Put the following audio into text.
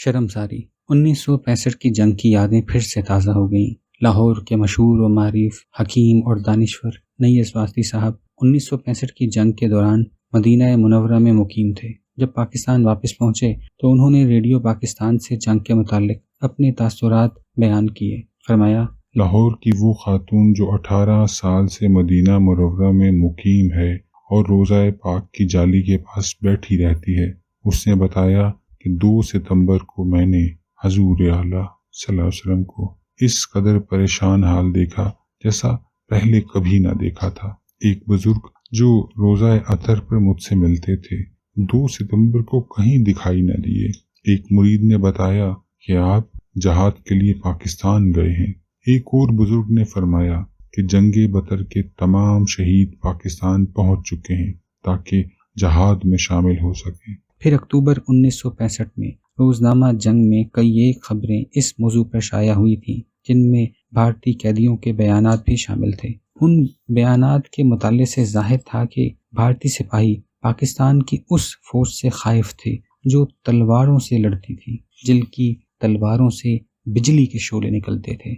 شرمساری 1965 کی جنگ کی یادیں پھر سے تازہ ہو گئیں۔ لاہور کے مشہور و معروف حکیم اور دانشور نئی اسواتی صاحب 1965 کی جنگ کے دوران مدینہ منورہ میں مقیم تھے۔ جب پاکستان واپس پہنچے تو انہوں نے ریڈیو پاکستان سے جنگ کے متعلق اپنے تاثرات بیان کیے۔ فرمایا، لاہور کی وہ خاتون جو 18 سال سے مدینہ منورہ میں مقیم ہے اور روضہ پاک کی جالی کے پاس بیٹھی رہتی ہے، اس نے بتایا کہ 2 ستمبر کو میں نے حضور اعلیٰ صلی اللہ علیہ وسلم کو اس قدر پریشان حال دیکھا جیسا پہلے کبھی نہ دیکھا تھا۔ ایک بزرگ جو روضہ اطہر پر مجھ سے ملتے تھے 2 ستمبر کو کہیں دکھائی نہ دیے۔ ایک مرید نے بتایا کہ آپ جہاد کے لیے پاکستان گئے ہیں۔ ایک اور بزرگ نے فرمایا کہ جنگ بدر کے تمام شہید پاکستان پہنچ چکے ہیں تاکہ جہاد میں شامل ہو سکیں۔ پھر اکتوبر 1965 میں روزنامہ جنگ میں کئی ایک خبریں اس موضوع پر شائع ہوئی تھیں، جن میں بھارتی قیدیوں کے بیانات بھی شامل تھے۔ ان بیانات کے مطالعے سے ظاہر تھا کہ بھارتی سپاہی پاکستان کی اس فوج سے خائف تھے جو تلواروں سے لڑتی تھی، جن کی تلواروں سے بجلی کے شعلے نکلتے تھے۔